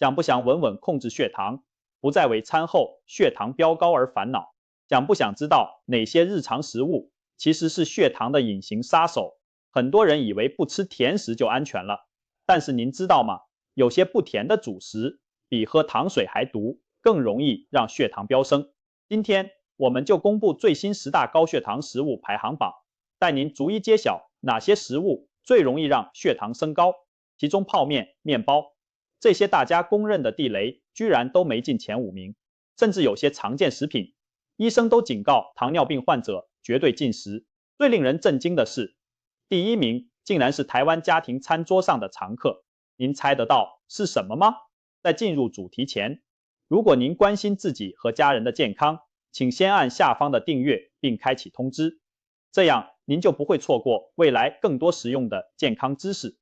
想不想稳稳控制血糖，不再为餐后血糖飙高而烦恼？想不想知道哪些日常食物其实是血糖的隐形杀手？很多人以为不吃甜食就安全了，但是您知道吗？有些不甜的主食比喝糖水还毒，更容易让血糖飙升。今天我们就公布最新10大高血糖食物排行榜，带您逐一揭晓哪些食物最容易让血糖升高。其中泡面、面包这些大家公认的地雷居然都没进前5名，甚至有些常见食品医生都警告糖尿病患者绝对禁食。最令人震惊的是，第1名竟然是台湾家庭餐桌上的常客。您猜得到是什么吗？在进入主题前，如果您关心自己和家人的健康，请先按下方的订阅并开启通知，这样您就不会错过未来更多实用的健康知识。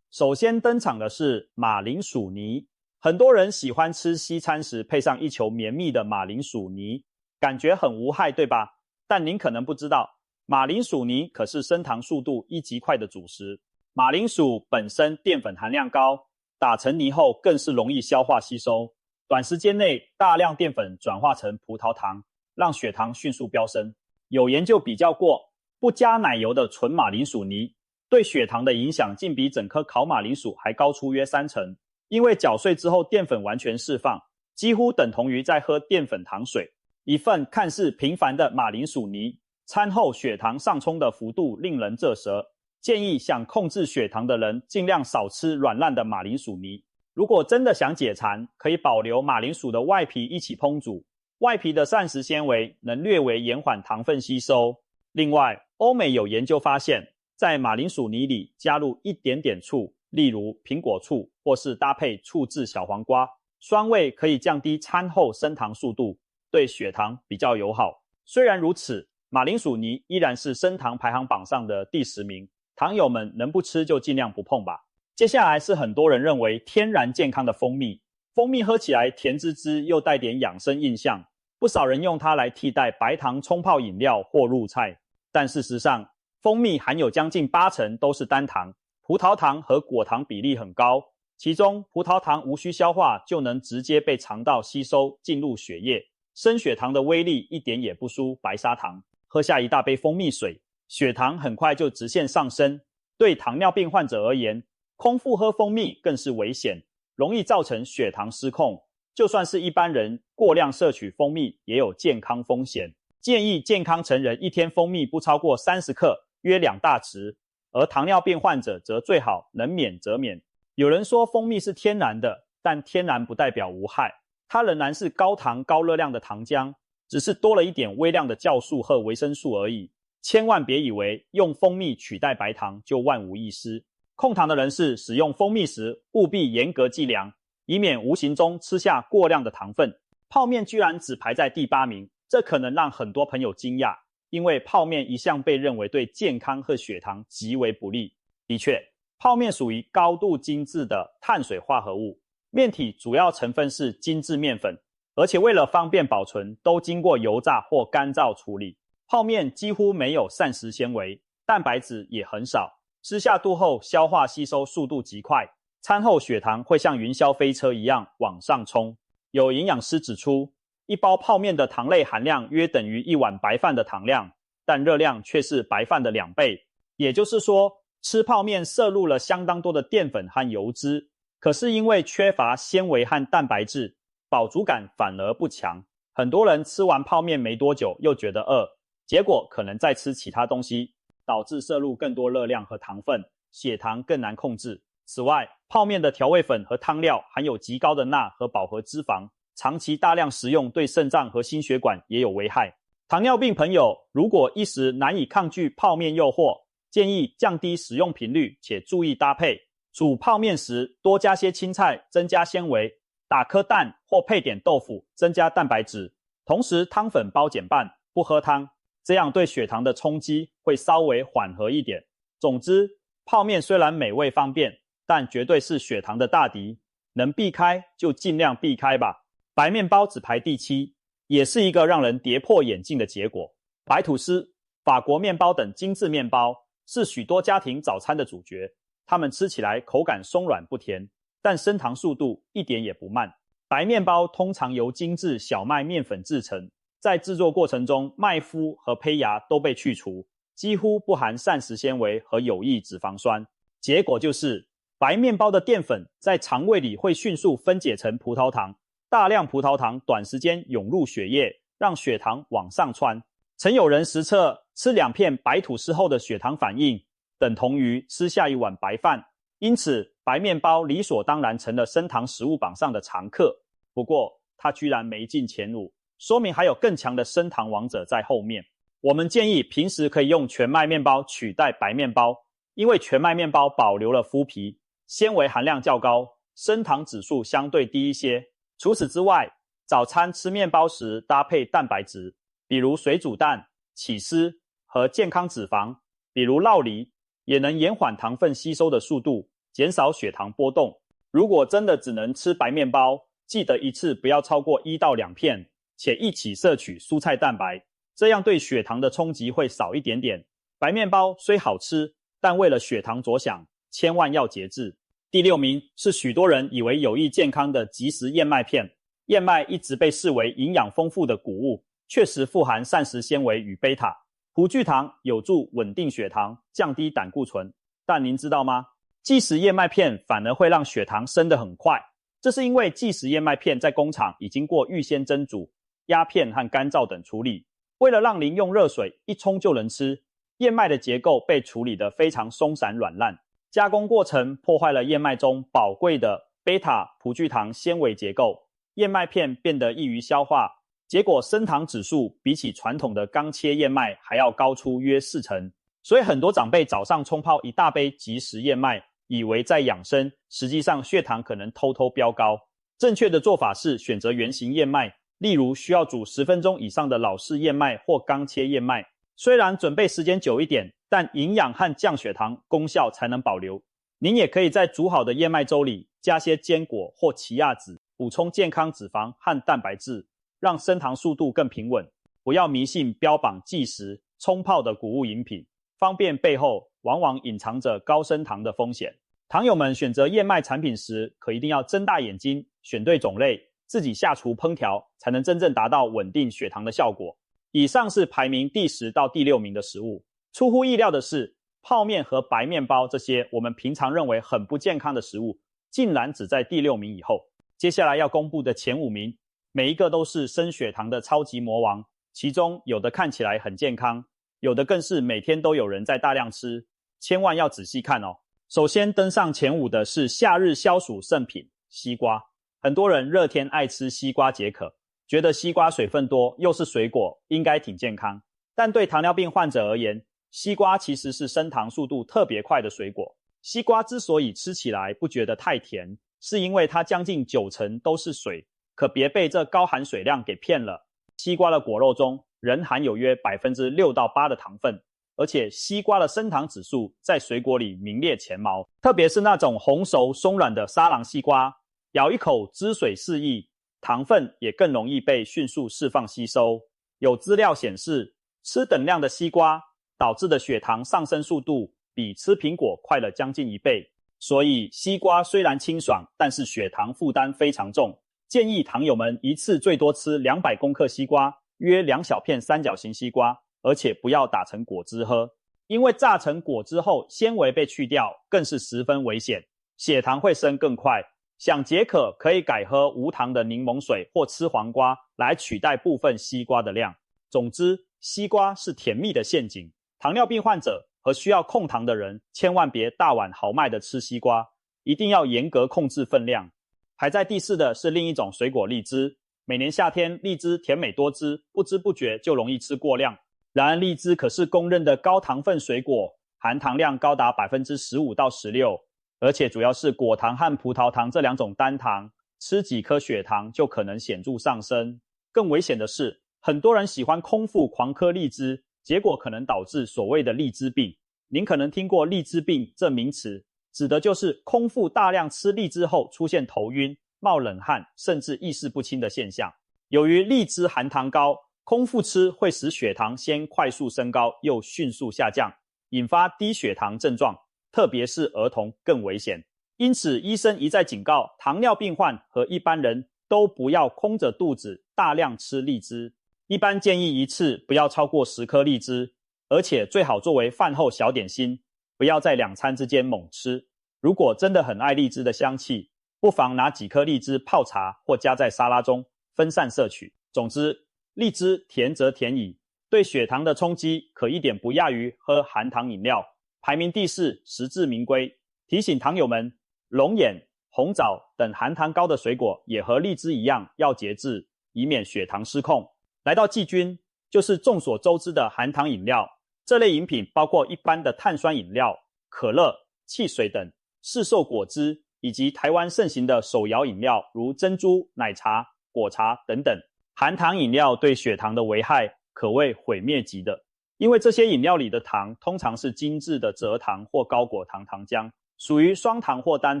首先登场的是马铃薯泥。很多人喜欢吃西餐时配上一球绵密的马铃薯泥，感觉很无害，对吧？但您可能不知道，马铃薯泥可是升糖速度1级快的主食。马铃薯本身淀粉含量高，打成泥后更是容易消化吸收，短时间内大量淀粉转化成葡萄糖，让血糖迅速飙升。有研究比较过，不加奶油的纯马铃薯泥对血糖的影响竟比整颗烤马铃薯还高出约3成，因为搅碎之后淀粉完全释放，几乎等同于在喝淀粉糖水。一份看似平凡的马铃薯泥，餐后血糖上冲的幅度令人咋舌。建议想控制血糖的人尽量少吃软烂的马铃薯泥。如果真的想解馋，可以保留马铃薯的外皮一起烹煮，外皮的膳食纤维能略微延缓糖分吸收。另外，欧美有研究发现，在马铃薯泥里加入一点点醋，例如苹果醋，或是搭配醋制小黄瓜，酸味可以降低餐后升糖速度，对血糖比较友好。虽然如此，马铃薯泥依然是升糖排行榜上的第10名。糖友们能不吃就尽量不碰吧。接下来是很多人认为天然健康的蜂蜜。蜂蜜喝起来甜滋滋又带点养生印象，不少人用它来替代白糖冲泡饮料或入菜。但事实上，蜂蜜含有将近8成都是单糖，葡萄糖和果糖比例很高，其中葡萄糖无需消化就能直接被肠道吸收进入血液，升血糖的威力一点也不输白砂糖。喝下一大杯蜂蜜水，血糖很快就直线上升，对糖尿病患者而言，空腹喝蜂蜜更是危险，容易造成血糖失控。就算是一般人过量摄取蜂蜜也有健康风险。建议健康成人一天蜂蜜不超过30克，约2大匙，而糖尿病患者则最好能免则免。有人说蜂蜜是天然的，但天然不代表无害，它仍然是高糖高热量的糖浆，只是多了一点微量的酵素和维生素而已。千万别以为用蜂蜜取代白糖就万无一失。控糖的人士使用蜂蜜时务必严格计量，以免无形中吃下过量的糖分。泡面居然只排在第8名，这可能让很多朋友惊讶，因为泡面一向被认为对健康和血糖极为不利。的确，泡面属于高度精致的碳水化合物，面体主要成分是精致面粉，而且为了方便保存，都经过油炸或干燥处理。泡面几乎没有膳食纤维，蛋白质也很少，吃下肚后消化吸收速度极快，餐后血糖会像云霄飞车一样往上冲。有营养师指出，一包泡面的糖类含量约等于1碗白饭的糖量，但热量却是白饭的2倍。也就是说，吃泡面摄入了相当多的淀粉和油脂，可是因为缺乏纤维和蛋白质，饱足感反而不强。很多人吃完泡面没多久又觉得饿，结果可能再吃其他东西，导致摄入更多热量和糖分，血糖更难控制。此外，泡面的调味粉和汤料含有极高的钠和饱和脂肪，长期大量食用对肾脏和心血管也有危害。糖尿病朋友如果一时难以抗拒泡面诱惑，建议降低使用频率且注意搭配。煮泡面时多加些青菜，增加纤维，打颗蛋或配点豆腐，增加蛋白质。同时汤粉包减半，不喝汤，这样对血糖的冲击会稍微缓和一点。总之，泡面虽然美味方便，但绝对是血糖的大敌，能避开就尽量避开吧。白面包只排第7，也是一个让人跌破眼镜的结果。白吐司、法国面包等精致面包是许多家庭早餐的主角，它们吃起来口感松软不甜，但升糖速度一点也不慢。白面包通常由精制小麦面粉制成，在制作过程中，麦麸和胚芽都被去除，几乎不含膳食纤维和有益脂肪酸。结果就是白面包的淀粉在肠胃里会迅速分解成葡萄糖，大量葡萄糖短时间涌入血液，让血糖往上窜。曾有人实测吃2片白吐司后的血糖反应等同于吃下一碗白饭，因此白面包理所当然成了升糖食物榜上的常客。不过它居然没进前5，说明还有更强的升糖王者在后面。我们建议平时可以用全麦面包取代白面包，因为全麦面包保留了麸皮，纤维含量较高，升糖指数相对低一些。除此之外，早餐吃面包时搭配蛋白质，比如水煮蛋、起司和健康脂肪，比如酪梨，也能延缓糖分吸收的速度，减少血糖波动。如果真的只能吃白面包，记得一次不要超过1到2片，且一起摄取蔬菜蛋白，这样对血糖的冲击会少一点点。白面包虽好吃，但为了血糖着想，千万要节制。第6名是许多人以为有益健康的即食燕麦片。燕麦一直被视为营养丰富的谷物，确实富含膳食纤维与贝塔、葡聚糖，有助稳定血糖，降低胆固醇。但您知道吗？即食燕麦片反而会让血糖升得很快，这是因为即食燕麦片在工厂已经过预先蒸煮、压片和干燥等处理，为了让您用热水一冲就能吃，燕麦的结构被处理得非常松散软烂，加工过程破坏了燕麦中宝贵的贝塔葡聚糖纤维结构，燕麦片变得易于消化，结果升糖指数比起传统的刚切燕麦还要高出约4成。所以很多长辈早上冲泡一大杯即食燕麦，以为在养生，实际上血糖可能偷偷飙高。正确的做法是选择原型燕麦，例如需要煮10分钟以上的老式燕麦或刚切燕麦。虽然准备时间久一点，但营养和降血糖功效才能保留。您也可以在煮好的燕麦粥里加些坚果或奇亚籽，补充健康脂肪和蛋白质，让升糖速度更平稳。不要迷信标榜即食、冲泡的谷物饮品，方便背后往往隐藏着高升糖的风险。糖友们选择燕麦产品时，可一定要睁大眼睛，选对种类，自己下厨烹调，才能真正达到稳定血糖的效果。以上是排名第10到第6名的食物。出乎意料的是，泡面和白面包这些我们平常认为很不健康的食物，竟然只在第6名以后。接下来要公布的前5名，每一个都是升血糖的超级魔王，其中有的看起来很健康，有的更是每天都有人在大量吃，千万要仔细看哦。首先登上前5的是夏日消暑圣品西瓜。很多人热天爱吃西瓜解渴，觉得西瓜水分多，又是水果，应该挺健康。但对糖尿病患者而言，西瓜其实是升糖速度特别快的水果。西瓜之所以吃起来不觉得太甜，是因为它将近90%都是水，可别被这高含水量给骗了。西瓜的果肉中仍含有约 6到8% 的糖分，而且西瓜的升糖指数在水果里名列前茅，特别是那种红熟松软的沙朗西瓜，咬一口汁水四溢，糖分也更容易被迅速释放吸收。有资料显示，吃等量的西瓜导致的血糖上升速度比吃苹果快了将近1倍。所以西瓜虽然清爽，但是血糖负担非常重，建议糖友们一次最多吃200公克西瓜，约2小片三角形西瓜，而且不要打成果汁喝，因为榨成果汁后纤维被去掉，更是十分危险，血糖会升更快。想解渴可以改喝无糖的柠檬水或吃黄瓜来取代部分西瓜的量。总之，西瓜是甜蜜的陷阱，糖尿病患者和需要控糖的人千万别大碗豪迈的吃西瓜，一定要严格控制分量。排在第4的是另一种水果荔枝。每年夏天荔枝甜美多汁，不知不觉就容易吃过量。然而荔枝可是公认的高糖分水果，含糖量高达 15% 到 16%， 而且主要是果糖和葡萄糖这2种单糖，吃几颗血糖就可能显著上升。更危险的是，很多人喜欢空腹狂嗑荔枝，结果可能导致所谓的荔枝病。您可能听过荔枝病这名词，指的就是空腹大量吃荔枝后出现头晕、冒冷汗，甚至意识不清的现象。由于荔枝含糖高，空腹吃会使血糖先快速升高，又迅速下降，引发低血糖症状，特别是儿童更危险。因此，医生一再警告糖尿病患和一般人都不要空着肚子大量吃荔枝，一般建议一次不要超过10颗荔枝，而且最好作为饭后小点心，不要在2餐之间猛吃。如果真的很爱荔枝的香气，不妨拿几颗荔枝泡茶或加在沙拉中分散摄取。总之，荔枝甜则甜矣，对血糖的冲击可一点不亚于喝含糖饮料，排名第4，实至名归。提醒糖友们，龙眼、红枣等含糖高的水果也和荔枝一样要节制，以免血糖失控。来到季军，就是众所周知的含糖饮料。这类饮品包括一般的碳酸饮料、可乐、汽水等，市售果汁，以及台湾盛行的手摇饮料，如珍珠、奶茶、果茶等等。含糖饮料对血糖的危害可谓毁灭级的，因为这些饮料里的糖通常是精致的蔗糖或高果糖糖浆，属于双糖或单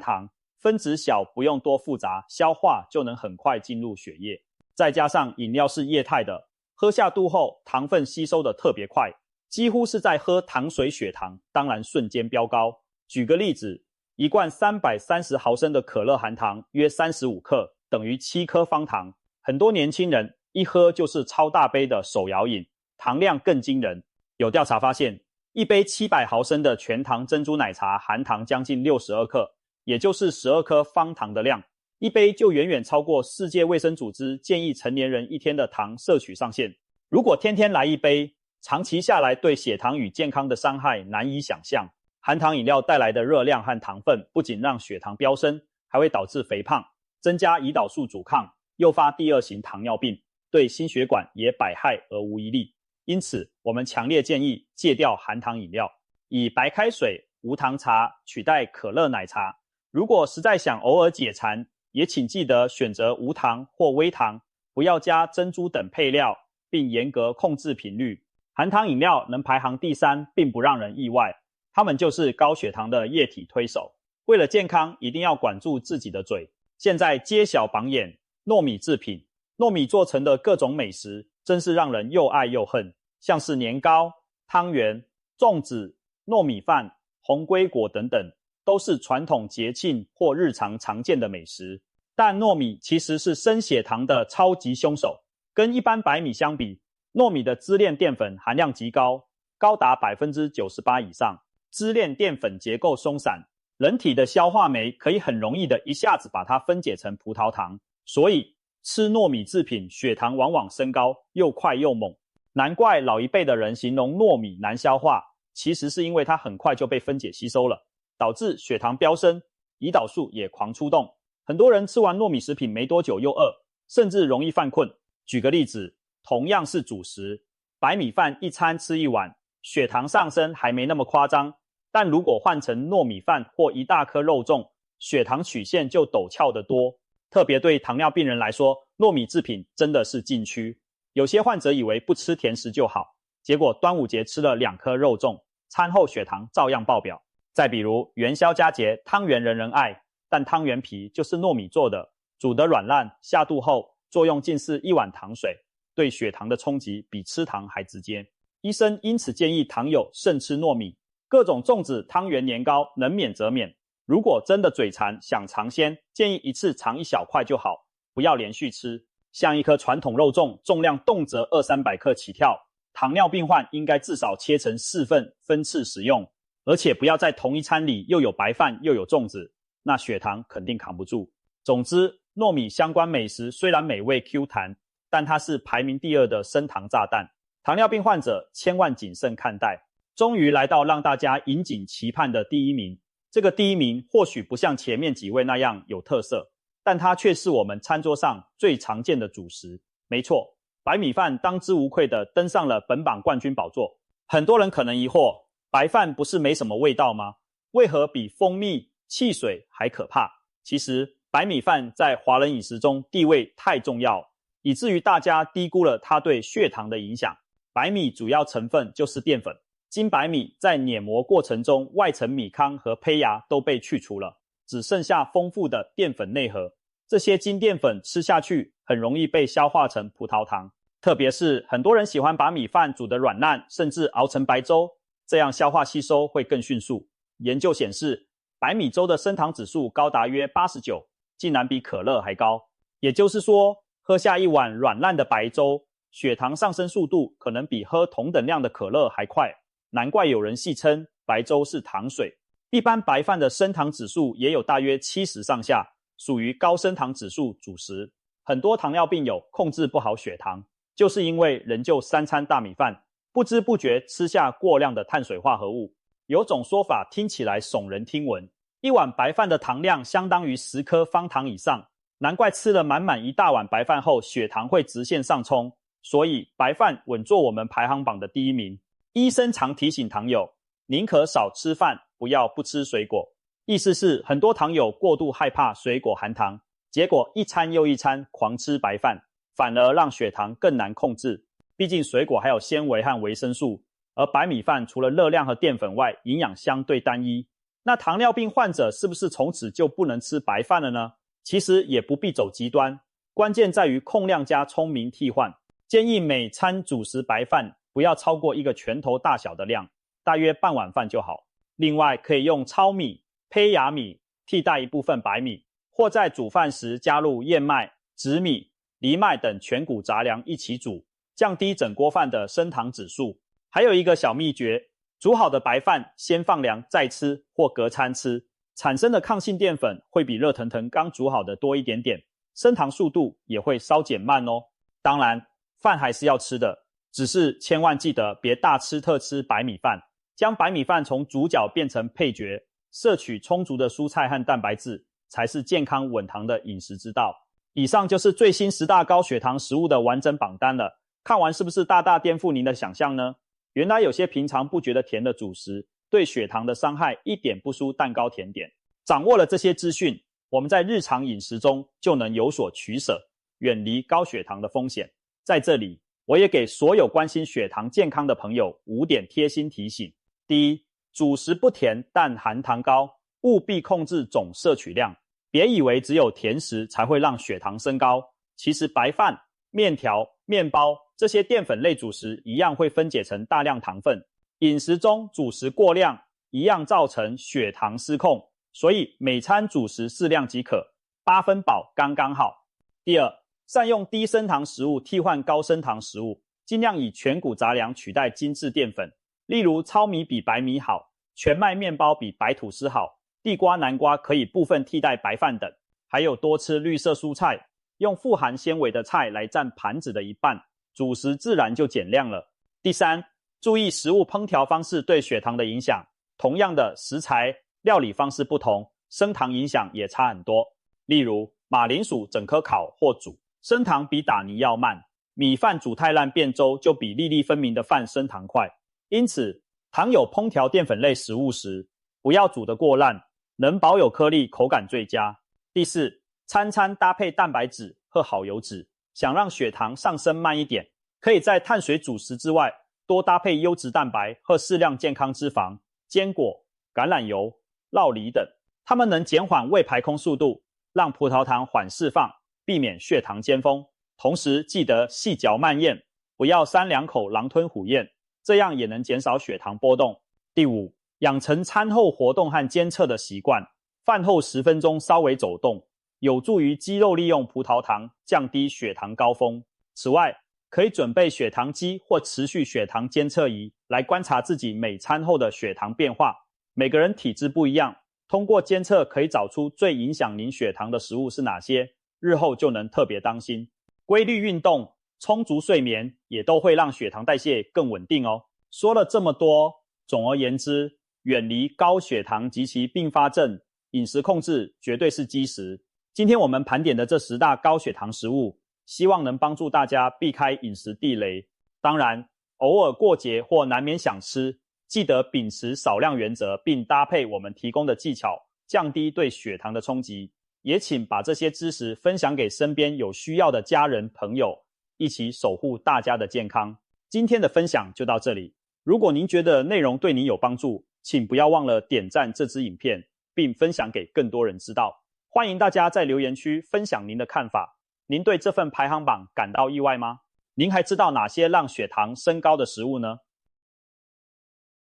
糖，分子小，不用多复杂，消化就能很快进入血液。再加上饮料是液态的，喝下肚后糖分吸收的特别快，几乎是在喝糖水血糖，当然瞬间飙高。举个例子，一罐330毫升的可乐含糖约35克，等于7颗方糖。很多年轻人一喝就是超大杯的手摇饮，糖量更惊人。有调查发现，一杯700毫升的全糖珍珠奶茶含糖将近62克，也就是12颗方糖的量，一杯就远远超过世界卫生组织建议成年人一天的糖摄取上限。如果天天来一杯，长期下来对血糖与健康的伤害难以想象。含糖饮料带来的热量和糖分不仅让血糖飙升，还会导致肥胖，增加胰岛素阻抗，诱发第2型糖尿病，对心血管也百害而无一利。因此，我们强烈建议戒掉含糖饮料，以白开水、无糖茶取代可乐奶茶。如果实在想偶尔解馋，也请记得选择无糖或微糖，不要加珍珠等配料，并严格控制频率。含糖饮料能排行第3，并不让人意外，它们就是高血糖的液体推手。为了健康，一定要管住自己的嘴。现在揭晓榜眼，糯米制品。糯米做成的各种美食，真是让人又爱又恨，像是年糕、汤圆、粽子、糯米饭、红龟粿等等，都是传统节庆或日常常见的美食。但糯米其实是升血糖的超级凶手。跟一般白米相比，糯米的支链淀粉含量极高，高达 98% 以上。支链淀粉结构松散，人体的消化酶可以很容易的一下子把它分解成葡萄糖，所以吃糯米制品血糖往往升高，又快又猛。难怪老一辈的人形容糯米难消化，其实是因为它很快就被分解吸收了，导致血糖飙升，胰岛素也狂出动。很多人吃完糯米食品没多久又饿，甚至容易犯困。举个例子，同样是主食，白米饭一餐吃1碗，血糖上升还没那么夸张，但如果换成糯米饭或一大颗肉粽，血糖曲线就陡峭得多。特别对糖尿病人来说，糯米制品真的是禁区。有些患者以为不吃甜食就好，结果端午节吃了2颗肉粽，餐后血糖照样爆表。再比如元宵佳节，汤圆人人爱，但汤圆皮就是糯米做的，煮得软烂，下肚后作用竟是1碗糖水，对血糖的冲击比吃糖还直接。医生因此建议糖友慎吃糯米，各种粽子、汤圆、年糕能免则免。如果真的嘴馋想尝鲜，建议一次尝1小块就好，不要连续吃。像一颗传统肉粽，重量动辄200-300克起跳，糖尿病患应该至少切成4份，分次食用，而且不要在同一餐里又有白饭又有粽子，那血糖肯定扛不住。总之，糯米相关美食虽然美味 Q 弹，但它是排名第2的升糖炸弹，糖尿病患者千万谨慎看待。终于来到让大家引颈期盼的第1名，这个第1名或许不像前面几位那样有特色，但它却是我们餐桌上最常见的主食。没错，白米饭当之无愧地登上了本榜冠军宝座。很多人可能疑惑，白饭不是没什么味道吗？为何比蜂蜜、汽水还可怕？其实白米饭在华人饮食中地位太重要，以至于大家低估了它对血糖的影响。白米主要成分就是淀粉，精白米在碾磨过程中，外层米糠和胚芽都被去除了，只剩下丰富的淀粉内核。这些精淀粉吃下去很容易被消化成葡萄糖，特别是很多人喜欢把米饭煮得软烂，甚至熬成白粥，这样消化吸收会更迅速。研究显示，白米粥的升糖指数高达约89，竟然比可乐还高。也就是说，喝下一碗软烂的白粥，血糖上升速度可能比喝同等量的可乐还快。难怪有人戏称白粥是糖水。一般白饭的升糖指数也有大约70上下，属于高升糖指数主食。很多糖尿病友控制不好血糖，就是因为仍旧3餐大米饭，不知不觉吃下过量的碳水化合物。有种说法听起来耸人听闻，一碗白饭的糖量相当于10颗方糖以上，难怪吃了满满一大碗白饭后血糖会直线上冲。所以白饭稳坐我们排行榜的第1名。医生常提醒糖友，宁可少吃饭，不要不吃水果。意思是很多糖友过度害怕水果含糖，结果一餐又一餐狂吃白饭，反而让血糖更难控制。毕竟水果还有纤维和维生素，而白米饭除了热量和淀粉外，营养相对单一。那糖尿病患者是不是从此就不能吃白饭了呢？其实也不必走极端，关键在于控量加聪明替换。建议每餐主食白饭不要超过1个拳头大小的量，大约半碗饭就好。另外可以用糙米、胚芽米替代一部分白米，或在煮饭时加入燕麦、紫米、藜麦等全谷杂粮一起煮，降低整锅饭的升糖指数。还有一个小秘诀，煮好的白饭先放凉再吃或隔餐吃，产生的抗性淀粉会比热腾腾刚煮好的多一点点，升糖速度也会稍减慢哦。当然饭还是要吃的，只是千万记得别大吃特吃白米饭，将白米饭从主角变成配角，摄取充足的蔬菜和蛋白质，才是健康稳糖的饮食之道。以上就是最新10大高血糖食物的完整榜单了，看完是不是大大颠覆您的想象呢？原来有些平常不觉得甜的主食，对血糖的伤害一点不输蛋糕甜点。掌握了这些资讯，我们在日常饮食中就能有所取舍，远离高血糖的风险。在这里，我也给所有关心血糖健康的朋友5点贴心提醒。第一，主食不甜但含糖高，务必控制总摄取量。别以为只有甜食才会让血糖升高，其实白饭、面条、面包这些淀粉类主食一样会分解成大量糖分。饮食中主食过量，一样造成血糖失控，所以每餐主食适量即可，8分饱刚刚好。第二，善用低升糖食物替换高升糖食物，尽量以全谷杂粮取代精致淀粉，例如糙米比白米好，全麦面包比白吐司好，地瓜、南瓜可以部分替代白饭等。还有多吃绿色蔬菜，用富含纤维的菜来占盘子的一半，主食自然就减量了。第三，注意食物烹调方式对血糖的影响，同样的食材，料理方式不同，升糖影响也差很多。例如马铃薯整颗烤或煮，升糖比打泥要慢，米饭煮太烂变粥就比粒粒分明的饭升糖快。因此糖友烹调淀粉类食物时，不要煮得过烂，能保有颗粒口感最佳。第四，餐餐搭配蛋白质和好油脂，想让血糖上升慢一点，可以在碳水主食之外多搭配优质蛋白和适量健康脂肪，坚果、橄榄油、酪梨等，它们能减缓胃排空速度，让葡萄糖缓释放，避免血糖尖峰。同时记得细嚼慢咽，不要3两口狼吞虎咽，这样也能减少血糖波动。第五，养成餐后活动和监测的习惯，饭后10分钟稍微走动，有助于肌肉利用葡萄糖降低血糖高峰。此外，可以准备血糖机或持续血糖监测仪来观察自己每餐后的血糖变化。每个人体质不一样，通过监测可以找出最影响您血糖的食物是哪些，日后就能特别当心。规律运动、充足睡眠也都会让血糖代谢更稳定哦。说了这么多，总而言之，远离高血糖及其并发症，饮食控制绝对是基石。今天我们盘点的这10大高血糖食物，希望能帮助大家避开饮食地雷。当然，偶尔过节或难免想吃，记得秉持少量原则，并搭配我们提供的技巧，降低对血糖的冲击。也请把这些知识分享给身边有需要的家人朋友，一起守护大家的健康。今天的分享就到这里，如果您觉得内容对您有帮助，请不要忘了点赞这支影片，并分享给更多人知道。欢迎大家在留言区分享您的看法。您对这份排行榜感到意外吗？您还知道哪些让血糖升高的食物呢？